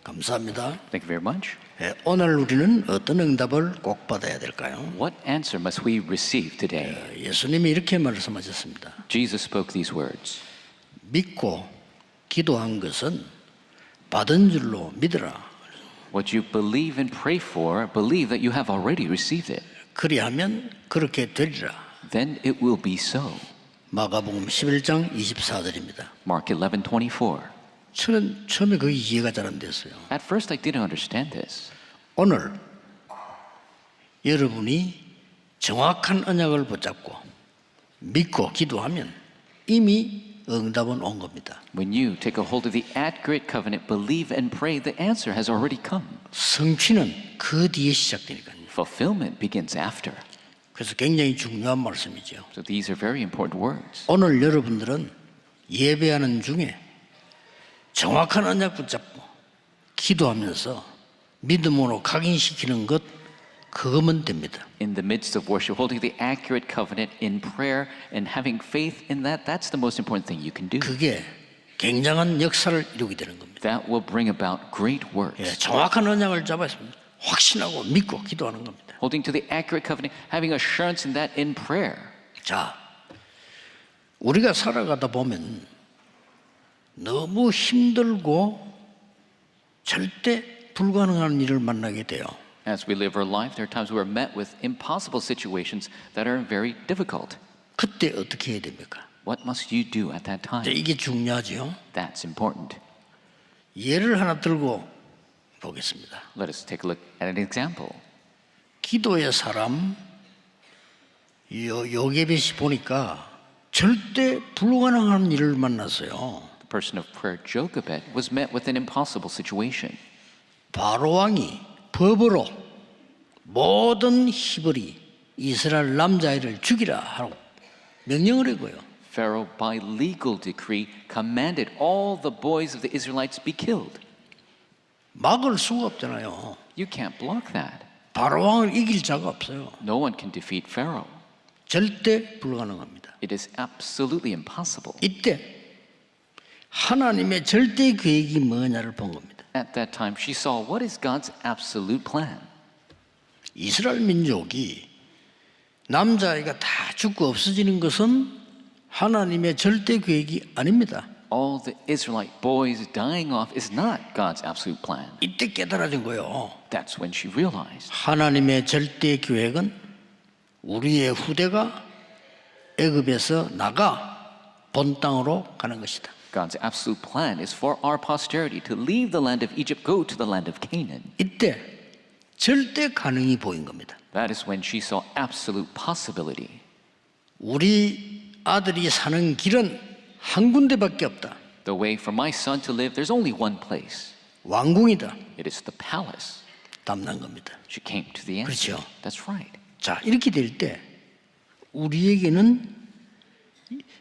감사합니다. Thank you very much. 오늘 우리는 어떤 응답을 꼭 받아야 될까요? What answer must we receive today? 예수님이 이렇게 말씀하셨습니다. Jesus spoke these words. 믿고 기도한 것은 받은 줄로 믿으라. What you believe and pray for, believe that you have already received it. 그리하면 그렇게 되리라. Then it will be so. 마가복음 11장 24절입니다. Mark 11:24. 저는 처음에 그게 이해가 잘 안 됐어요. At first I didn't understand this. 오늘 여러분이 정확한 언약을 붙잡고 믿고 기도하면 이미 응답은 온 겁니다. When you take a hold of the accurate covenant, believe and pray, the answer has already come. 성취는 그 뒤에 시작되니까요. Fulfillment begins after. 그래서 굉장히 중요한 말씀이죠. So these are very important words. 오늘 여러분들은 예배하는 중에 정확한 언약 붙잡고 기도하면서 믿음으로 각인시키는 것 그거면 됩니다. In the midst of worship, holding the accurate covenant in prayer and having faith in that, that's the most important thing you can do. 그게 굉장한 역사를 이루게 되는 겁니다. That will bring about great works. 정확한 언약을 잡았으면 확신하고 믿고 기도하는 겁니다. Holding to the accurate covenant, having assurance in that in prayer. 자, 우리가 살아가다 보면 너무 힘들고 절대 불가능한 일을 만나게 돼요. As we live our life, there are times we are met with impossible situations that are very difficult. 그때 어떻게 해야 됩니까? What must you do at that time? 이게 중요하죠. That's important. 예를 하나 들고 보겠습니다. Let us take a look at an example. 기도의 사람 요게벳이 보니까 절대 불가능한 일을 만났어요. The person of prayer, Jochebed, was met with an impossible situation. 바로 왕이 법으로 모든 히브리 이스라엘 남자아이를 죽이라 하고 명령을 했고요. Pharaoh, by legal decree, commanded all the boys of the Israelites be killed. 막을 수가 없잖아요. You can't block that. 바로 왕을 이길 자가 없어요. No one can defeat Pharaoh. 절대 불가능합니다. It is absolutely impossible. 이때 하나님의 절대 계획이 뭐냐를 본 겁니다. At that time, she saw what is God's absolute plan. 이스라엘 민족이 남자아이가 다 죽고 없어지는 것은 하나님의 절대 계획이 아닙니다. All the Israelite boys dying off is not God's absolute plan. 이때 깨달아진 거예요. That's when she realized 하나님의 절대 계획은 우리의 후대가 애굽에서 나가 본 땅으로 가는 것이다. God's absolute plan is for our posterity to leave the land of Egypt, go to the land of Canaan. 이때 절대 가능이 보인 겁니다. That is when she saw absolute possibility. 우리 아들이 사는 길은 한 군데밖에 없다. The way for my son to live, there's only one place. 왕궁이다. It is the palace. 답난 겁니다. She came to the answer. 그렇죠. That's right. 자, 이렇게 될 때 우리에게는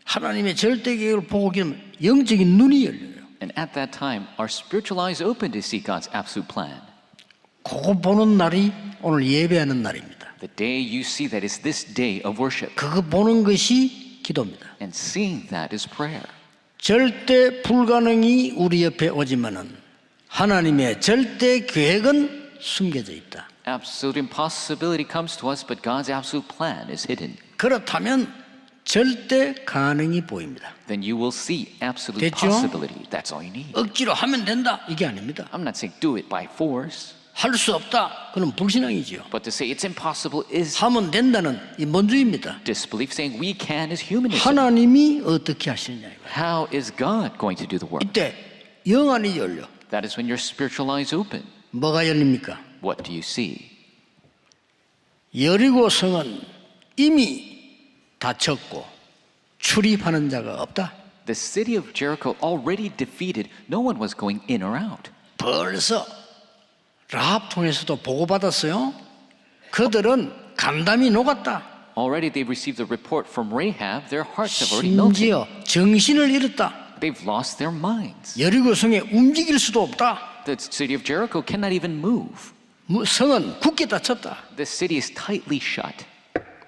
하나님의 절대 계획을 보고 있으면 영적인 눈이 열려요. And at that time, our spiritual eyes open to see God's absolute plan. 그거 보는 날이 오늘 예배하는 날입니다. The day you see that is this day of worship. 그거 보는 것이 기도입니다. And seeing that is prayer. 절대 불가능이 우리 옆에 오지만은 하나님의 절대 계획은 숨겨져 있다. Absolute impossibility comes to us, but God's absolute plan is hidden. 그렇다면 절대 가능이 보입니다. Then you will see absolute 됐죠? possibility. That's all you need. 억지로 하면 된다 이게 아닙니다. I'm not saying do it by force, 할 수 없다 그건 불신앙이지요. but to say it's impossible is 하면 된다는 인본주의입니다. disbelief. Saying we can is humanism. 하나님이 어떻게 하시느냐 이거예요. How is God going to do the work? 이때 영안이 열려. That is when your spiritual eyes open. 뭐가 열립니까? What do you see? 여리고 성은 이미 닫혔고 출입하는 자가 없다. The city of Jericho already defeated. No one was going in or out. 벌써 라합 통해서도 보고받았어요. 그들은 간담이 녹았다. Already they received the report from Rahab. Their hearts have already melted. 심지어 정신을 잃었다. They've lost their minds. 여리고 성에 움직일 수도 없다. The city of Jericho cannot even move. 성은 굳게 닫혔다. The city is tightly shut.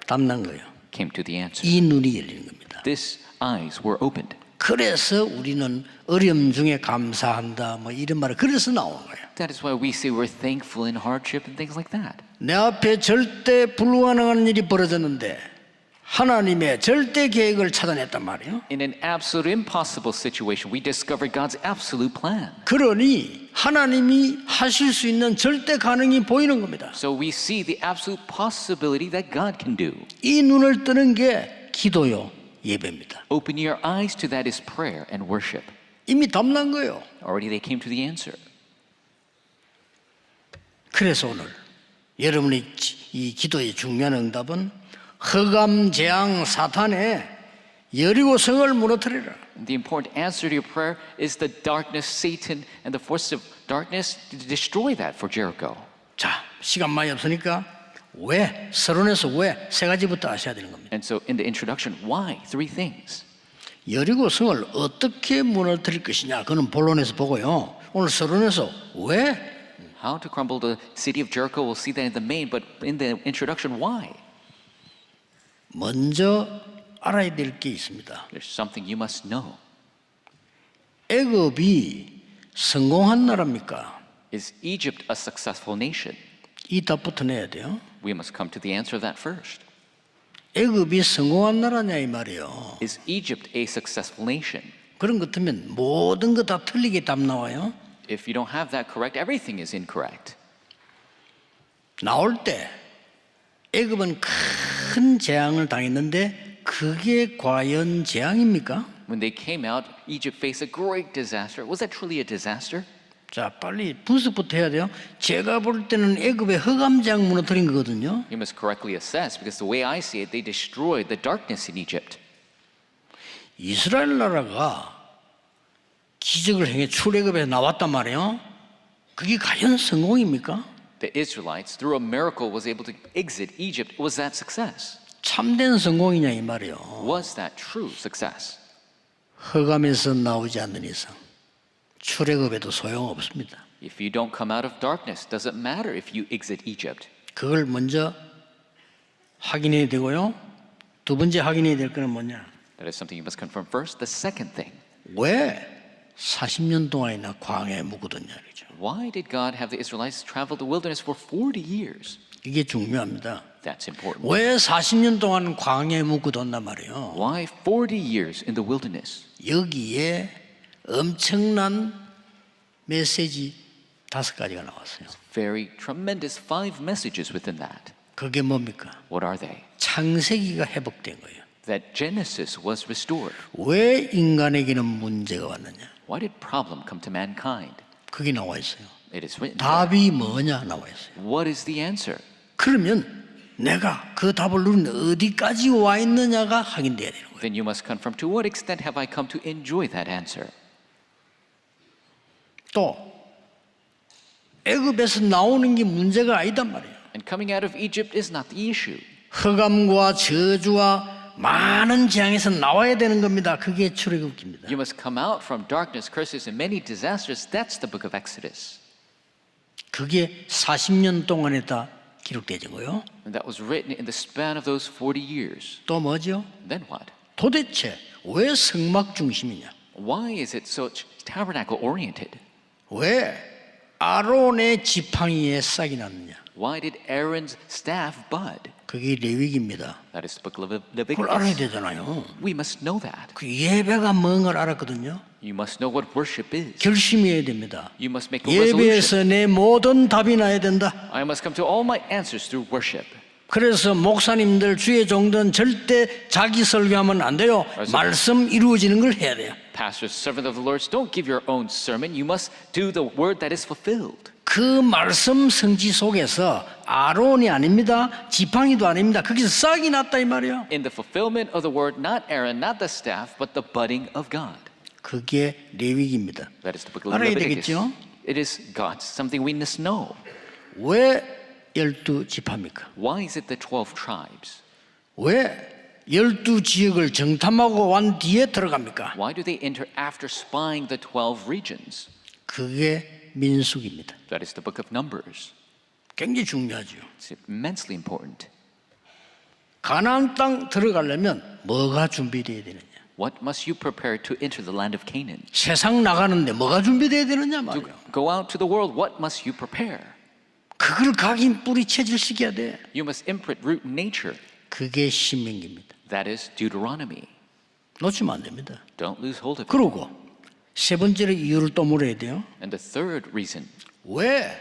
답난 거예요. Came to the answer. 이 눈이 열리는 겁니다. This eyes were opened. 그래서 우리는 어려움 중에 감사한다 뭐 이런 말을 그래서 나오는 거예요. That is why we say we're thankful in hardship and things like that. 내 앞에 절대 불가능한 일이 벌어졌는데 하나님의 절대 계획을 찾아냈단 말이에요. In an absolute impossible situation, we discover God's absolute plan. 그러니 하나님이 하실 수 있는 절대 가능이 보이는 겁니다. So we see the absolute possibility that God can do. 이 눈을 뜨는 게 기도요, 예배입니다. Open your eyes to that is prayer and worship. 이미 답난 거예요. Already they came to the answer. 그래서 오늘 여러분의 이 기도의 중요한 응답은 흑암 재앙 사탄의 여리고 성을 무너뜨리라. The important answer to your prayer is the darkness, Satan, and the forces of darkness to destroy that for Jericho. 자, 시간 많이 없으니까 왜 서론에서 왜 세 가지부터 아셔야 되는 겁니다. And so in the introduction, why? Three things. 여리고 성을 어떻게 무너뜨릴 것이냐 그는 본론에서 보고요. 오늘 서론에서 왜 How to crumble the city of Jericho, we'll see that in the main, but in the introduction, why? 먼저 알아야 될 게 있습니다. There's something you must know. 애굽이 성공한 나라입니까? Is Egypt a successful nation? 이 답부터 내야 돼요. We must come to the answer of that first. 애굽이 성공한 나라냐 이 말이에요. Is Egypt a successful nation? 그런 것 같으면 모든 거 다 틀리게 답 나와요. If you don't have that correct, everything is incorrect. 나올 때 애굽은 큰 재앙을 당했는데 그게 과연 재앙입니까? When they came out, Egypt faced a great disaster. Was that truly a disaster? 자, 빨리 분석부터 해야 돼요. 제가 볼 때는 애굽의 흑암 재앙 무너뜨린 거거든요. You must correctly assess because the way I see it, they destroyed the darkness in Egypt. 이스라엘 나라가 기적을 행해 출애굽에서 나왔단 말이에요. 그게 과연 성공입니까? The Israelites, through a miracle, was able to exit Egypt. Was that success? 참된 성공이냐 이 말이에요. Was that true success? 흑암에서 나오지 않는 이상 출애굽에도 소용없습니다. If you don't come out of darkness, does it matter if you exit Egypt? 그걸 먼저 확인해야 되고요. 두 번째 확인해야 될 거는 뭐냐? That is something you must confirm first. The second thing, 왜 40년 동안이나 광야에 묵었느냐 그죠? why did God have the Israelites travel the wilderness for 40 years? 이게 중요합니다. That's important. 왜 40년 동안 광야에 묵었단 말이에요? Why 40 years in the wilderness? 여기에 엄청난 메시지 5가지가 나왔어요. Very tremendous 5 messages within that. 그게 뭡니까? What are they? 창세기가 회복된 거예요. That Genesis was restored. 왜 인간에게는 문제가 왔느냐? Why did problem come to mankind? 그게 나와 있어요. It is written. 답이 뭐냐 나와 있어요. What is the answer? 그러면 내가 그 답을 누리는 어디까지 와 있느냐가 확인돼야 되는 거예요. Then you must confirm to what extent have I come to enjoy that answer? 또 애굽에서 나오는 게 문제가 아니단 말이에요. And coming out of Egypt is not the issue. 흑암과 저주와 많은 재앙에서 나와야 되는 겁니다. 그게 출애굽기입니다. You must come out from darkness, curses, and many disasters. That's the book of Exodus. 그게 40년 동안에 다 기록되고요. And that was written in the span of those 40 years. 또 뭐죠? Then what? 도대체 왜 성막 중심이냐? Why is it so tabernacle oriented? 왜 아론의 지팡이에 싹이 났느냐? Why did Aaron's staff bud? 그게 레위기입니다. That is the book of 그걸 알아야 Leviticus. 되잖아요. We must know that. 그 예배가 뭔 걸 알았거든요. You must know what worship is. 결심해야 됩니다. You must make a resolution. 예배에서 내 모든 답이 나야 된다. I must come to all my answers through worship. 그래서 목사님들 주의 종들은 절대 자기 설교하면 안 돼요. 말씀 이루어지는 걸 해야 돼요. Pastors, servant of the Lord, don't give your own sermon. You must do the word that is fulfilled. 그 말씀 성취 속에서 아론이 아닙니다. 지팡이도 아닙니다. 거기서 싹이 났다 이 말이에요. In the fulfillment of the word, not Aaron, not the staff, but the budding of God. 그게 레위기입니다. That is the book of 알아야 Leviticus. 되겠죠? It is God's, something we must know. 왜 12지파입니까? Why is it the 12 tribes? 왜 12지역을 정탐하고 wan 뒤에 들어갑니까? Why do they enter after spying the 12 regions? 그게 민수기입니다. That is the book of Numbers. 굉장히 중요하죠. It's immensely important. 가나안 땅 들어가려면 뭐가 준비되어야 되느냐? What must you prepare to enter the land of Canaan? 세상 나가는데 뭐가 준비돼야 되느냐 To 말이야. go out to the world, what must you prepare? 그걸 각인 뿌리 체질시켜야 돼. You must imprint root nature. 그게 신명기입니다. That is Deuteronomy. 놓치면 안 됩니다. Don't lose hold of it. 그러고 세 번째로 이유를 또 물어야 돼요. And the third reason, 왜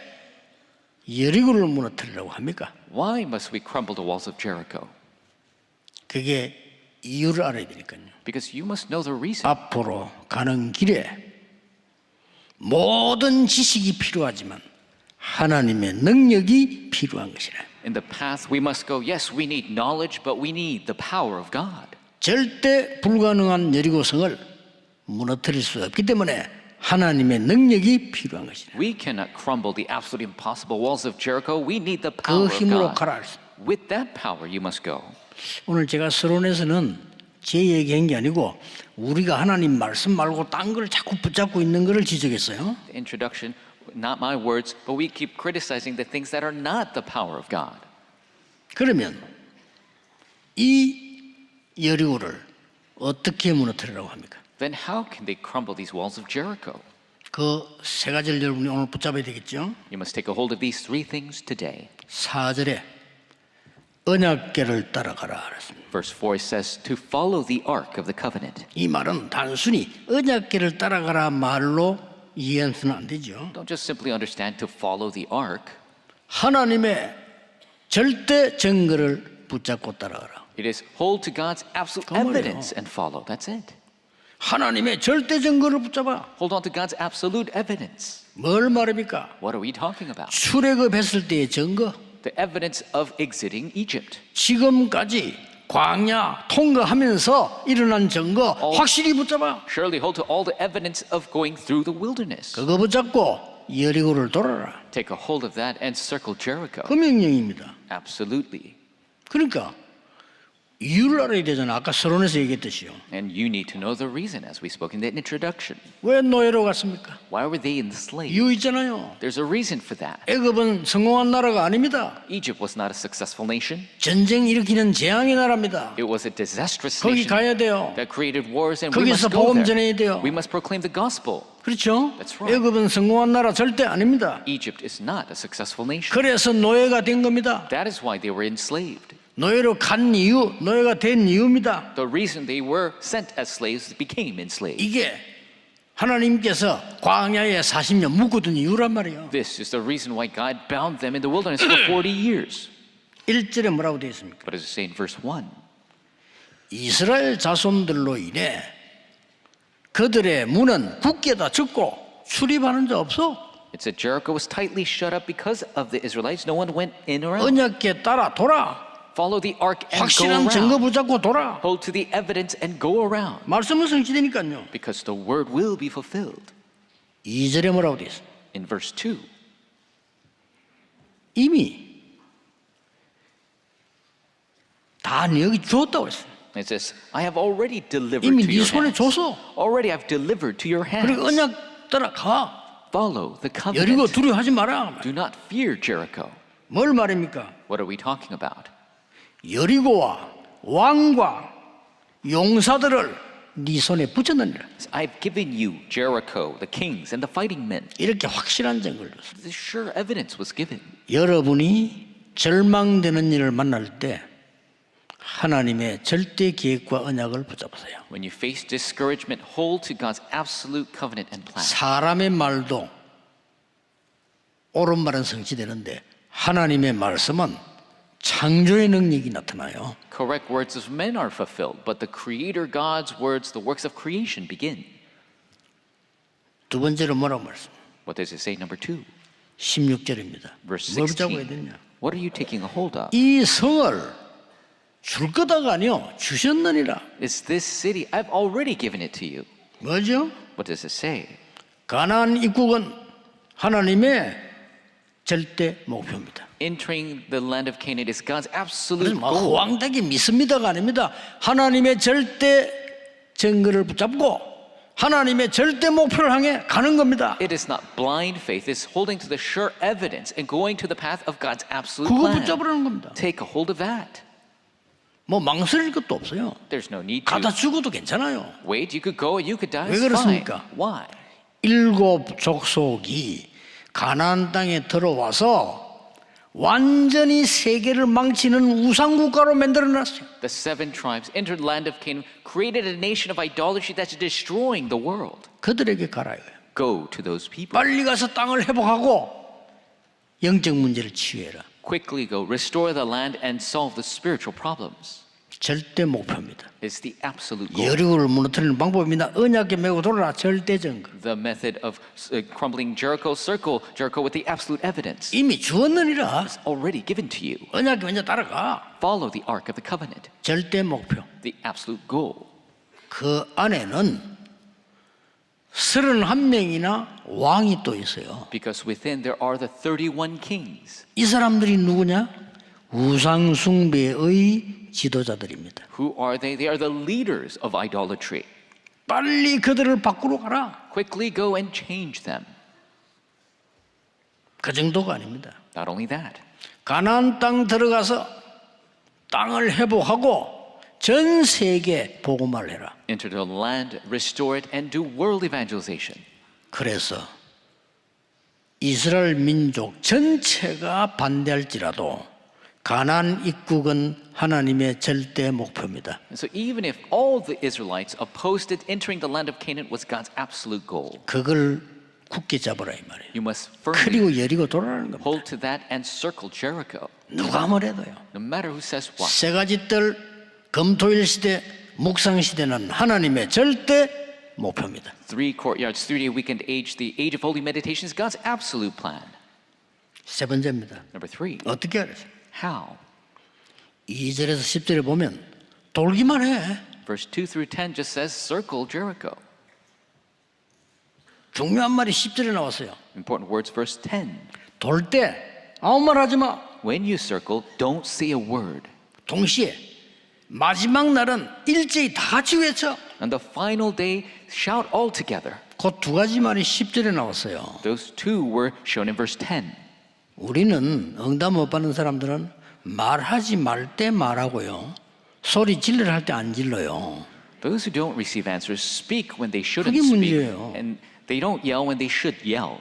여리고를 무너뜨리라고 합니까? why must we crumble the walls of Jericho? 그게 이유를 알아야 되니까요. Because you must know the reason. 앞으로 가는 길에 모든 지식이 필요하지만 하나님의 능력이 필요한 것이라. In the path we must go, yes, we need knowledge, but we need the power of God. 절대 불가능한 여리고성을 무너뜨릴 수 없기 때문에 하나님의 능력이 필요한 것이라. We cannot crumble the absolutely impossible walls of Jericho. We need the 그 power of 힘으로 God. 가라. With that power, you must go. 오늘 제가 서론에서는 제 얘기한 게 아니고 우리가 하나님 말씀 말고 딴 걸 자꾸 붙잡고 있는 것을 지적했어요. The introduction, not my words, but we keep criticizing the things that are not the power of God. 그러면 이 여리고를 어떻게 무너뜨리라고 합니까? Then how can they crumble these walls of Jericho? 그 세 가지를 여러분이 오늘 붙잡아야 되겠죠. You must take a hold of these three things today. 4절에 언약궤를 따라가라 그랬습니다. Verse 4 it says to follow the ark of the covenant. 이 말은 단순히 언약궤를 따라가라 말로 이해해서는 안 되죠. Don't just simply understand to follow the ark. 하나님의 절대 증거를 붙잡고 따라가라. It is hold to God's absolute 그 말이에요. evidence and follow. That's it. 하나님의 절대 증거를 붙잡아. Hold on to God's absolute evidence. 뭘 말합니까? What are we talking about? 출애굽했을 때의 증거. The evidence of exiting Egypt. 지금까지 광야 통과하면서 일어난 증거 확실히 붙잡아. Surely hold to all the evidence of going through the wilderness. 그거 붙잡고 여리고를 돌아라. Take a hold of that and circle Jericho. 그 명령입니다. Absolutely. 그러니까 이유를 알아야 되잖아. 아까 서론에서 얘기했듯이요. And you need to know the reason, as we spoke in the introduction. 왜 노예로 갔습니까? Why were they enslaved? 이유 있잖아요. There's a reason for that. 애굽은 성공한 나라가 아닙니다. Egypt was not a successful nation. 전쟁 일으키는 재앙의 나라입니다. It was a disastrous 거기 nation 가야 돼요. that created wars, and we 거기서 must go 복음 there. 전해야 돼요. We must proclaim the gospel. 그렇죠? That's right. 애굽은 성공한 나라 절대 아닙니다. Egypt is not a successful nation. 그래서 노예가 된 겁니다. That is why they were enslaved. 노예로 간 이유, 노예가 된 이유입니다. The reason they were sent as slaves became enslaved. 이게 하나님께서 광야에 40년 묶어둔 이유란 말이에요. This is the reason why God bound them in the wilderness for 40 years. 1절에 뭐라고 되어 있습니까? What does it say in verse 1? 이스라엘 자손들로 인해 그들의 문은 굳게 닫혔고 출입하는 자 없어. It said Jericho was tightly shut up because of the Israelites. No one went in or out. 언약궤 따라 돌아. Follow the ark and go 확실한 증거 around. 붙잡고 돌아. Hold to the evidence and go around. 말씀은 성취되니까요. Because the word will be fulfilled. 2절에 뭐라고 되어 있어요? In verse 2, 이미 다 여기 주었다고 했어요. it says, I have already delivered 이미 to 네 your 손에 hands. 줘서. Already I've delivered to your 그리고 hands. 언약 따라가. Follow the 여리고 covenant. 두려워하지 마라. Do not fear Jericho. 뭘 말입니까? What are we talking about? 여리고와 왕과 용사들을 네 손에 붙였느니라. I've given you Jericho, the kings, and the fighting men. 이렇게 확실한 증거를 줬어요. The sure evidence was given. 여러분이 절망되는 일을 만날 때 하나님의 절대 계획과 언약을 붙잡으세요. When you face discouragement, hold to God's absolute covenant and plan. 사람의 말도 옳은 말은 성취되는데 하나님의 말씀은 창조의 능력이 나타나요. Correct words of men are fulfilled, but the Creator God's words, the works of creation, begin. 두 번째로 뭐라고 말씀? What does it say, number 2? 16절입니다. Verse 뭘 붙잡아야 16. 되냐? What are you taking a hold of? 이 성을 줄 거다가 아니요 주셨느니라. Is this city? I've already given it to you. 뭐죠? What does it say? 가나안 입국은 하나님의 절대 목표입니다. Entering the land of Canaan is God's absolute 그래서 뭐 goal. 호황되게 믿습니다가 아닙니다. 하나님의 절대 증거를 붙잡고 하나님의 절대 목표를 향해 가는 겁니다. It is not blind faith, it's holding to the sure evidence and going to the path of God's absolute 그거 plan. 붙잡으라는 겁니다. Take a hold of that. 뭐 망설일 것도 없어요. There's no need 가다 to 죽어도 괜찮아요. wait. You could go, you could die. 왜 It's fine. 그렇습니까? Why? 7 족속이 가나안 땅에 들어와서 완전히 세계를 망치는 우상 국가로 만들어놨어요. The 7 tribes entered the land of Canaan, created a nation of idolatry that's destroying the world. 그들에게 가라 이거예요. Go to those people. 빨리 가서 땅을 회복하고 영적 문제를 치유해라. Quickly go, restore the land and solve the spiritual problems. 절대 목표입니다. It's the absolute goal. 여리고를 무너뜨리는 방법입니다. 언약에 메고 돌아라. 절대 증거. The method of crumbling Jericho, circle Jericho with the absolute evidence. 이미 주었느니라. It's already given to you. 언약에 먼저 따라가. Follow the ark of the covenant. 절대 목표. The absolute goal. 그 안에는 31명이나 왕이 또 있어요. Because within there are the 31 kings. 이 사람들이 누구냐? 우상 숭배의 지도자들입니다. Who are they? They are the leaders of idolatry. 빨리 그들을 밖으로 가라. Quickly go and change them. 그 정도가 아닙니다. Not only that, 가나안 땅 들어가서 땅을 회복하고 전 세계 복음을 해라. enter the land, restore it, and do world evangelization. 그래서 이스라엘 민족 전체가 반대할지라도 가나안 입국은 하나님의 절대 목표입니다. And so even if all the Israelites opposed it, entering the land of Canaan was God's absolute goal. 그걸 굳게 잡으라 이 말이에요. You must firmly 그리고 여리고 돌아라는 겁니다. hold to that and circle Jericho. 누가 뭐래도요. No matter who says what. 세 가지 뜰 금토일 시대 묵상 시대는 하나님의 절대 목표입니다. 3 courtyards, 3-day weekend age, the age of holy meditation is God's absolute plan. 세 번째입니다. Number 3, 어떻게 하죠? how? 2절에서 10절에 보면 돌기만 해. Verse 2 through 10 just says circle Jericho. 중요한 말이 10절에 나왔어요. Important words, verse 10. 돌 때 아무 말 하지 마. When you circle, don't say a word. 동시에 마지막 날은 일제히 다 같이 외쳐. On the final day, shout all together. 그 두 가지 말이 10절에 나왔어요. Those two were shown in verse 10. 우리는 응답 못 받는 사람들은 말하지 말 때 말하고요. 소리 질러라 할 때 안 질러요. Those who don't receive answers speak when they shouldn't 그게 speak. 문제예요. And they don't yell when they should yell.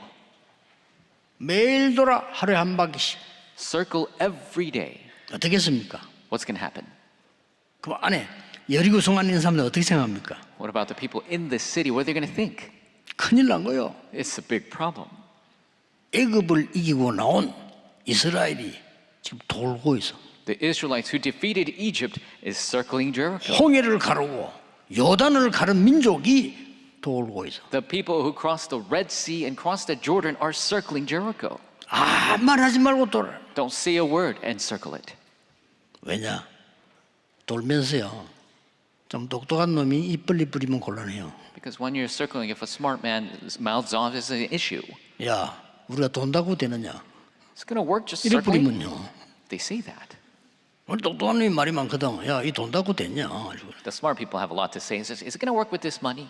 매일 돌아 하루에 한 바퀴씩. Circle every day. 어떻게 했습니까? What's going to happen? 그 안에 여리고성 안에 있는 사람들 어떻게 생각합니까? What about the people in this city? What are they going to think? 큰일 난 거예요. It's a big problem. 애굽을 이기고 나온 이스라엘이 지금 돌고 있어. The Israelites who defeated Egypt is circling Jericho. 홍해를 가르고 요단을 가른 민족이 돌고 있어. The people who crossed the Red Sea and crossed the Jordan are circling Jericho. 아무 말 하지 말고 돌아. Don't say a word and circle it. 왜냐? 돌면서요. 좀 똑똑한 놈이 입 벌리 뿌리면 곤란해요. Because when you're circling, if a smart man mouths off, it's an issue. 야, 우리가 돈다고 되느냐? It's going to work just 이래 circling. 뿌리면요. They say that. 우리 똑똑한 놈이 말이 많거든. 야, 이 돈다고 되냐? The smart people have a lot to say. Is it going to work with this money?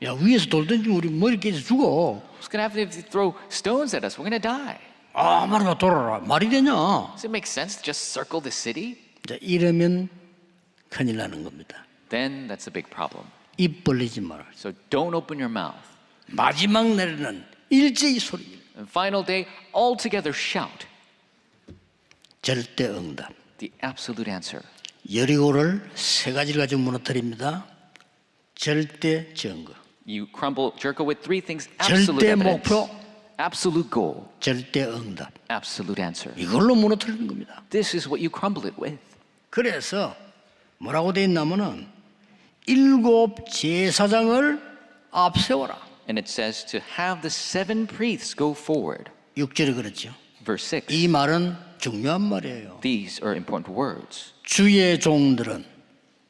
야, 위에서 돌 던지면 우리 머리 깨져 죽어. What's going to happen if they throw stones at us? We're going to die. 아, 말이야 돌아라. 말이 되냐? Does it make sense to just circle the city? 자, 이러면 큰일 나는 겁니다. Then that's a big problem. 입 벌리지 마라. So don't open your mouth. 마지막 날에는 일제히 소리. And final day, all together shout. 절대 응답. The absolute answer. 여리고를 세 가지를 가지고 무너뜨립니다. 절대 증거, You crumble Jericho with 3 things. Absolute 절대 evidence. 목표, Absolute goal. 절대 응답. Absolute answer. 이걸로 무너뜨리는 겁니다. This is what you crumble it with. 그래서 뭐라고 돼 있냐면은 7 제사장을 앞세워라. And it says to have the 7 priests go forward. 6절에 그랬죠. Verse 6. 이 말은 중요한 말이에요. These are important words. 주의 종들은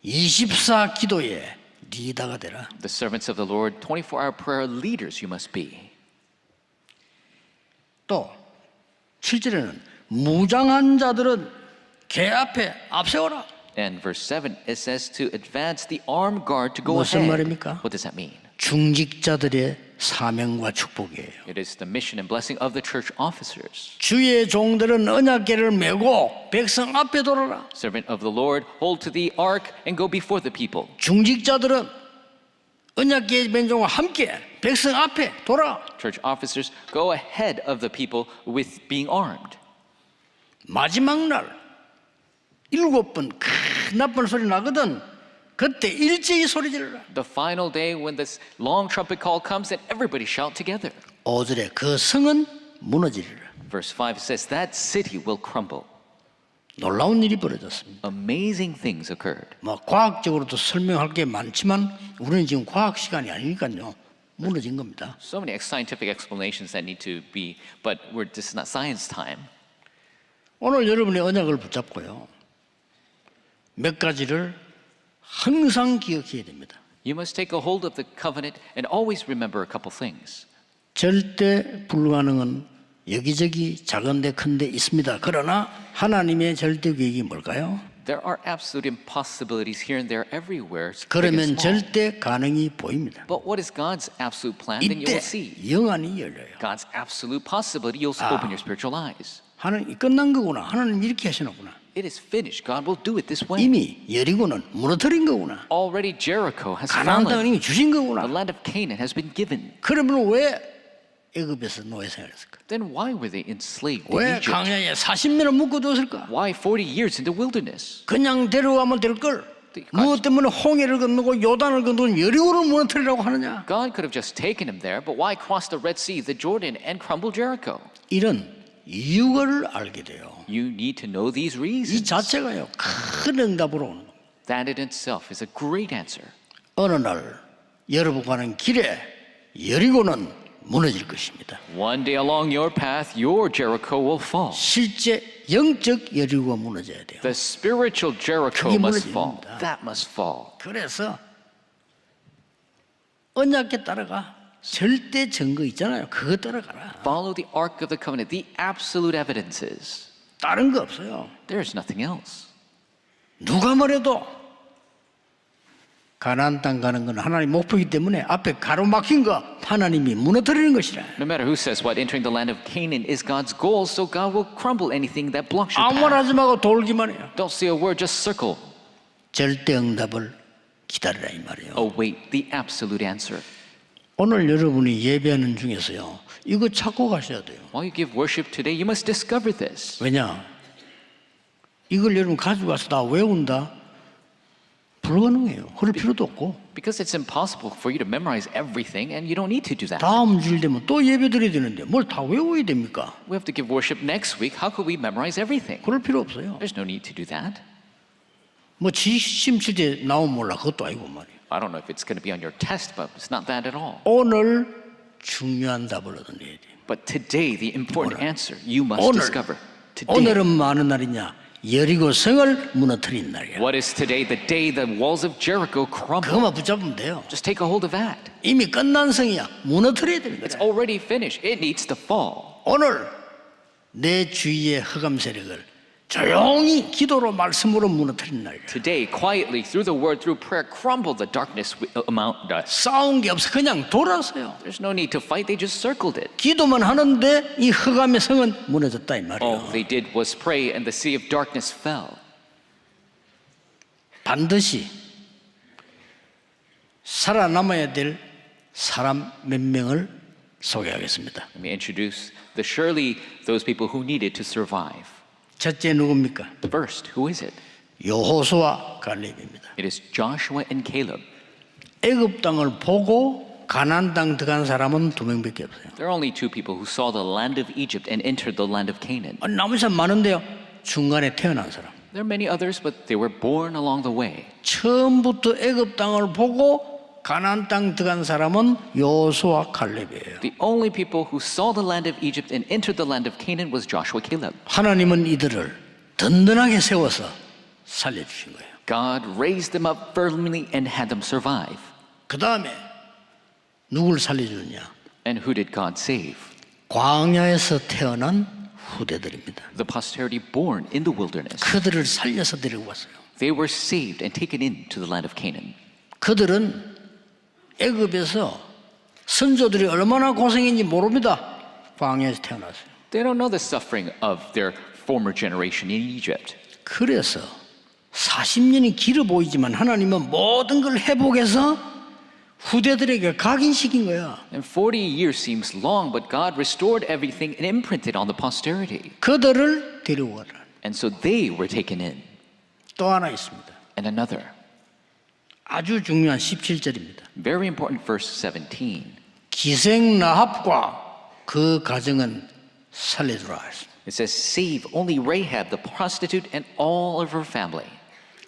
24 기도에 리더가 되라. The servants of the Lord, 24-hour prayer leaders you must be. 또 7절에는 무장한 자들은 개 앞에 앞세워라. And verse 7, it says to advance the armed guard to go 무슨 ahead. 말입니까? What does that mean? 중직자들의 사명과 축복이에요. It is the mission and blessing of the church officers. 주의 종들은 언약궤를 메고 백성 앞에 돌아라. Servant of the Lord, hold to the ark and go before the people. 중직자들은 언약궤 맨종과 함께 백성 앞에 돌아. Church officers, go ahead of the people with being armed. 마지막 날 7번 큰 나쁜 소리 나거든. 그때 일제히 소리 지르라. The final day when this long trumpet call comes, and everybody shout together. 5절에 그 성은 무너지리라. Verse 5 says that city will crumble. 놀라운 일이 벌어졌습니다. Amazing things occurred. 뭐 과학적으로도 설명할 게 많지만 우리는 지금 과학 시간이 아니니까요. 무너진 겁니다. So many scientific explanations that need to be, but this is not science time. 오늘 여러분의 언약을 붙잡고요. 몇 가지를 항상 기억해야 됩니다. You must take a hold of the covenant and always remember a couple things. 절대 불가능은 여기저기 작은데 큰데 있습니다. 그러나 하나님의 절대 계획이 뭘까요? There are absolute impossibilities here and there everywhere. big and 그러면 small. 절대 가능이 보입니다. But what is God's absolute plan? Then you 이때 will see. 영안이 열려요. God's absolute possibility, you'll open your spiritual eyes. 하나님 끝난 거구나. 하나님 이렇게 하시는구나. It is finished. God will do it this way. 이미 여리고는 무너뜨린 거구나. Already Jericho has 가나안 땅을 fallen. 이미 주신 The 거구나. land of Canaan has been given. 그러면 왜 애굽에서 노예 생활했을까? Then why were they enslaved in 왜 Egypt? 광야에 40년을 묶어두었을까? Why 40 years in the wilderness? 그냥 데려가면 될 걸. 무엇 때문에 홍해를 건너고 요단을 건너고 여리고를 무너뜨리라고 하느냐? God could have just taken him there, but why cross the Red Sea, the Jordan, and crumble Jericho? 이런 이유를 알게 돼요. You need to know these 이 reasons. 자체가요 큰 응답으로 오는 겁니다. That in itself is a great answer. 어느 날 여러분 가는 길에 여리고는 무너질 것입니다. One day along your path, your Jericho will fall. 실제 영적 여리고가 무너져야 돼요. The spiritual Jericho 그게 must fall. 무너집니다. That must fall. 그래서 언약에 따라가 절대 증거 있잖아요. 그거 따라가라. Follow the ark of the covenant, the absolute evidences. 다른 거 없어요. There's nothing else. 누가 뭐래도 가나안 땅 가는 건 하나님 목표이기 때문에 앞에 가로막힌 거 하나님이 무너뜨리는 것이라. No matter who says what, entering the land of Canaan is God's goal, so God will crumble anything that blocks your 아무 말 path. 하지 말고 돌기만 해요. Don't say a word, just circle. 절대 응답을 기다리라 이 말이에요. Await the absolute answer. 오늘 여러분이 예배하는 중에서요. 이거 찾고 가셔야 돼요. While you give worship today, you must discover this. 왜냐? 이걸 여러분 가지고 와서 다 외운다? 불가능해요. 그럴 필요도 없고. Because it's impossible for you to memorize everything, and you don't need to do that. 다음 주일 되면 또 예배 드려야 되는데 뭘 다 외워야 됩니까? We have to give worship next week. How could we memorize everything? 그럴 필요 없어요. There's no need to do that. 뭐 지심칠때 나오면 몰라. 그것도 아니고 말이에요. I don't know if it's going to be on your test, but it's not that at all. 오늘 중요한 답을 얻어내야 돼요. But today, the important answer you must 오늘, discover. Today. 오늘은 많은 날이냐? 여리고 성을 무너뜨린 날이야. What is today? The day the walls of Jericho crumble. 그것만 붙잡으면 돼요. Just take a hold of that. 이미 끝난 성이야. 무너뜨려야 되는 It's 거야. already finished. It needs to fall. 오늘 내 주위의 흑암 세력을 조용히 기도로 말씀으로 무너뜨린 날이야. Today, quietly, through the word, through prayer, crumble the darkness amount us. 싸운 게 없어. 그냥 돌았어요. There's no need to fight. They just circled it. 기도만 하는데 이 흑암의 성은 무너졌다 이 말이에요. All they did was pray, and the sea of darkness fell. 반드시 살아남아야 될 사람 몇 명을 소개하겠습니다. Let me introduce surely those people who needed to survive. 첫째 누굽니까? First, who is it? 여호수아 갈렙입니다. It is Joshua and Caleb. 애굽 땅을 보고 가나안 땅 들어간 사람은 2명밖에 없어요. There are only two people who saw the land of Egypt and entered the land of Canaan. 남은 사람 많은데요. 중간에 태어난 사람. There are many others, but they were born along the way. 처음부터 애굽 땅을 보고 가나안 땅 들어간 사람은 여호수아 갈렙이에요. The only people who saw the land of Egypt and entered the land of Canaan was Joshua and Caleb. 하나님은 이들을 든든하게 세워서 살려주신 거예요. God raised them up firmly and had them survive. 그 다음에 누굴 살려주느냐? And who did God save? 광야에서 태어난 후대들입니다. The posterity born in the wilderness. 그들을 살려서 데리고 왔어요. They were saved and taken into the land of Canaan. 그들은 애굽에서 선조들이 얼마나 고생했는지 모릅니다. 광야에서 태어났어요. They don't know the suffering of their former generation in Egypt. 그래서 40년이 길어 보이지만 하나님은 모든 걸 회복해서 후대들에게 각인시킨 거야. And 40 years seems long, but God restored everything and imprinted on the posterity. 그들을 데려오라. And so they were taken in. 또 하나 있습니다. And another, 아주 중요한 17절입니다. very important verse 17. 기생 라합과 그 가정은 살려주라 했습니다. It says, save only Rahab, the prostitute, and all of her family.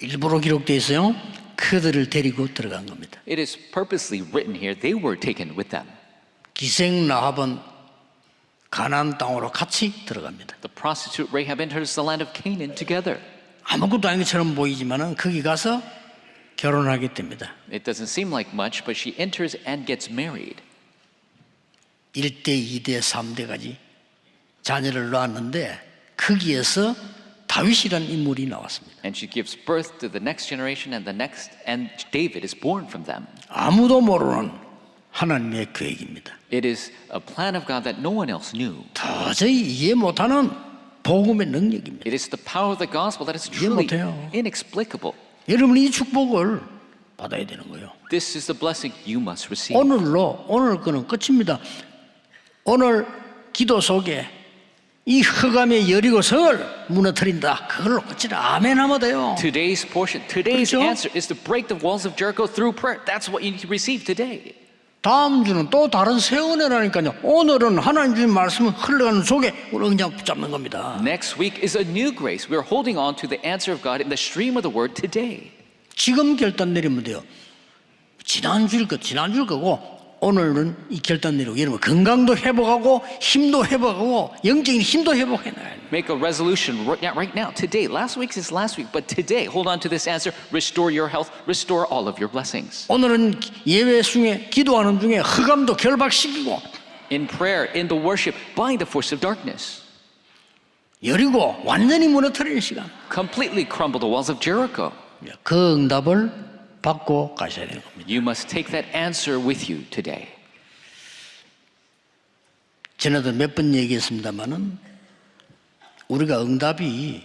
일부러 기록되어 있어요. 그들을 데리고 들어간 겁니다. It is purposely written here, they were taken with them. 기생 라합은 가나안 땅으로 같이 들어갑니다. The prostitute Rahab enters the land of Canaan together. 아무것도 아닌 것처럼 보이지만은 거기 가서 결혼하게 됩니다. It doesn't seem like much, but she enters and gets married. 1대, 2대, 3대까지 자녀를 낳았는데 거기에서 다윗이라는 인물이 나왔습니다. And she gives birth to the next generation and and David is born from them. 아무도 모르는 하나님의 계획입니다. It is a plan of God that no one else knew. 도저히 이해 못하는 복음의 능력입니다. It is the power of the gospel that is 이해 truly 못해요. inexplicable. 여러분이 이 축복을 받아야 되는 거예요. This is the blessing you must receive. 오늘 거는 끝입니다. 오늘 기도 속에 이 흑암의 여리고성을 무너뜨린다. 그걸로 끝이라. 아멘 하면 돼요. Today's portion, today's 그렇죠? answer is to break the walls of Jericho through prayer. That's what you need to receive today. 다음 주는 또 다른 새 은혜라니까요. 오늘은 하나님 주신 말씀을 흘러가는 속에 우리 그냥 붙잡는 겁니다. Next week is a new grace. We're holding on to the answer of God in the stream of the word today. 지금 결단 내리면 돼요. 지난주일 거고 오늘은 이 결단 내리고 여러분 건강도 회복하고 힘도 회복하고 영적인 힘도 회복해놔야 돼요. Make a resolution right now, today. Last week's is last week, but today, hold on to this answer. Restore your health. Restore all of your blessings. 오늘은 예배 중에 기도하는 중에 흑암도 결박시키고 In prayer, in the worship, bind the force of darkness. 여리고 완전히 무너뜨리는 시간. Completely crumble the walls of Jericho. 그 응답을 받고 가셔야 되는 겁니다. You must take that answer with you today. 전에도 몇 번 얘기했습니다마는 우리가 응답이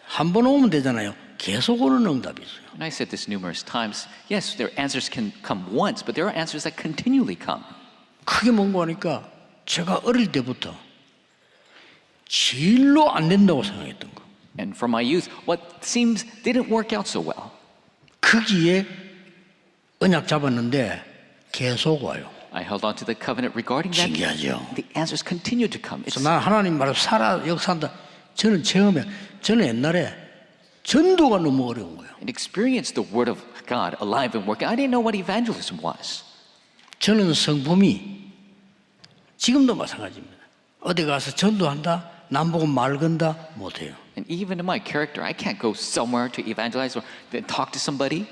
한 번 오면 되잖아요. 계속 오는 응답이 있어요. And I said this numerous times. Yes, their answers can come once, but there are answers that continually come. 크게 뭔고 하니까 제가 어릴 때부터 제일로 안 된다고 생각했던 거. And from my youth, what seems didn't work out so well. 거기에 언약 잡았는데 계속 와요. I held on to the covenant regarding that. 신기하죠. The answers continue to come. 그래서 난 하나님 말을 살아 역사한다. 저는 옛날에 전도가 너무 어려운 거예요. And experience the word of God alive and working. I didn't know what evangelism was. 저는 성품이 지금도 마찬가지입니다. 어디 가서 전도한다, 남보고 말 건다 못해요. And even in my character, I can't go somewhere to evangelize or talk to somebody.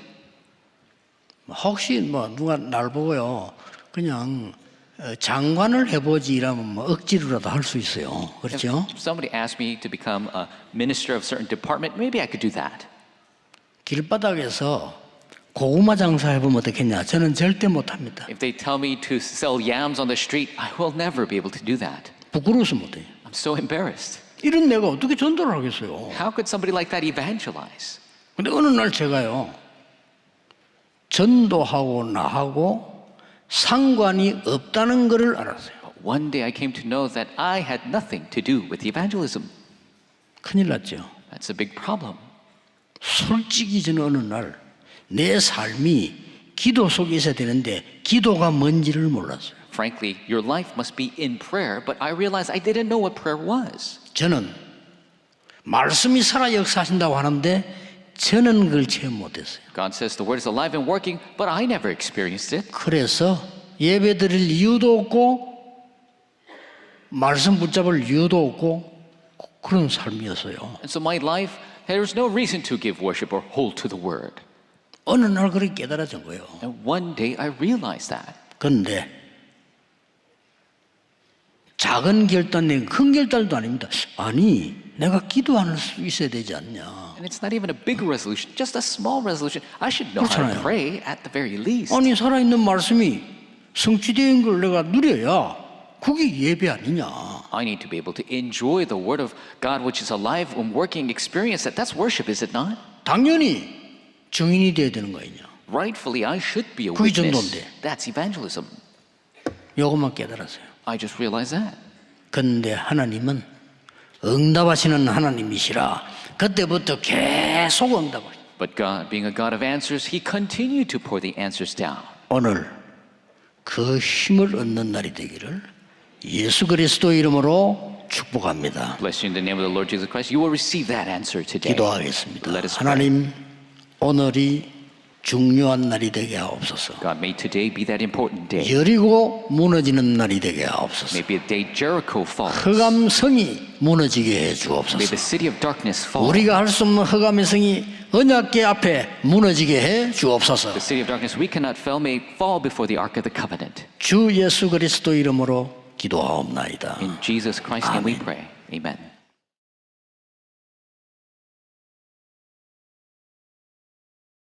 혹시 누가 날 보고요, 그냥 장관을 해보지 이러면 억지로라도 할 수 있어요. 그렇죠? If somebody asked me to become a minister of a certain department, maybe I could do that. 길바닥에서 고구마 장사 해보면 어떻겠냐? 저는 절대 못합니다. If they tell me to sell yams on the street, I will never be able to do that. 부끄러워서 못해요. I'm so embarrassed. 이런 내가 어떻게 전도를 하겠어요? How could somebody like that evangelize? 근데 어느 날 제가요, 전도하고 나하고 상관이 없다는 것을 알았어요. But one day I came to know that I had nothing to do with evangelism. 큰일 났죠. That's a big problem. 솔직히 저는 어느 날 내 삶이 기도 속에 있어야 되는데 기도가 뭔지를 몰랐어요. Frankly, your life must be in prayer, but I realized I didn't know what prayer was. 저는 말씀이 살아 역사하신다고 하는데 저는 그걸 체험 못했어요. God says the word is alive and working, but I never experienced it. 그래서 예배 드릴 이유도 없고 말씀 붙잡을 이유도 없고 그런 삶이었어요. And so my life, there was no reason to give worship or hold to the word. 어느 날 그렇게 깨달아진 거예요. And one day I realized that. 그런데 작은 결단이 큰 결단도 아닙니다. 아니, 내가 기도할 수 있어야 되지 않냐. And it's not even a big resolution, just a small resolution. I should know how to 그렇잖아요. pray at the very least. 아니, 살아있는 말씀이 성취된 걸 내가 누려야 그게 예배 아니냐. I need to be able to enjoy the Word of God, which is alive and working, experience that. That's worship, is it not? 당연히 증인이 돼야 되는 거 아니냐. Rightfully, I should be a 그게 witness. 전도인데. That's evangelism. 요것만 깨달았어요. I just realized that. 그런데 하나님은 응답하시는 하나님이시라. 그때부터 계속 응답을. But God, being a God of answers, He continued to pour the answers down. 오늘 그 힘을 얻는 날이 되기를 예수 그리스도 이름으로 축복합니다. Bless you in the name of the Lord Jesus Christ. You will receive that answer today. 기도하겠습니다. Let us pray. 하나님, 오늘이 중요한 날이 되게 하옵소서. God, may today be that important day. 여리고 무너지는 날이 되게 하옵소서. May be a day Jericho falls. 흑암성이 무너지게 해 May 주옵소서. the city of darkness fall. 우리가 할 수 없는 흑암의 성이 언약궤 앞에 무너지게 해 주옵소서. The city of darkness we cannot fall may fall before the ark of the covenant. 주 예수 그리스도 이름으로 기도하옵나이다. In Jesus Christ's name we pray. Amen.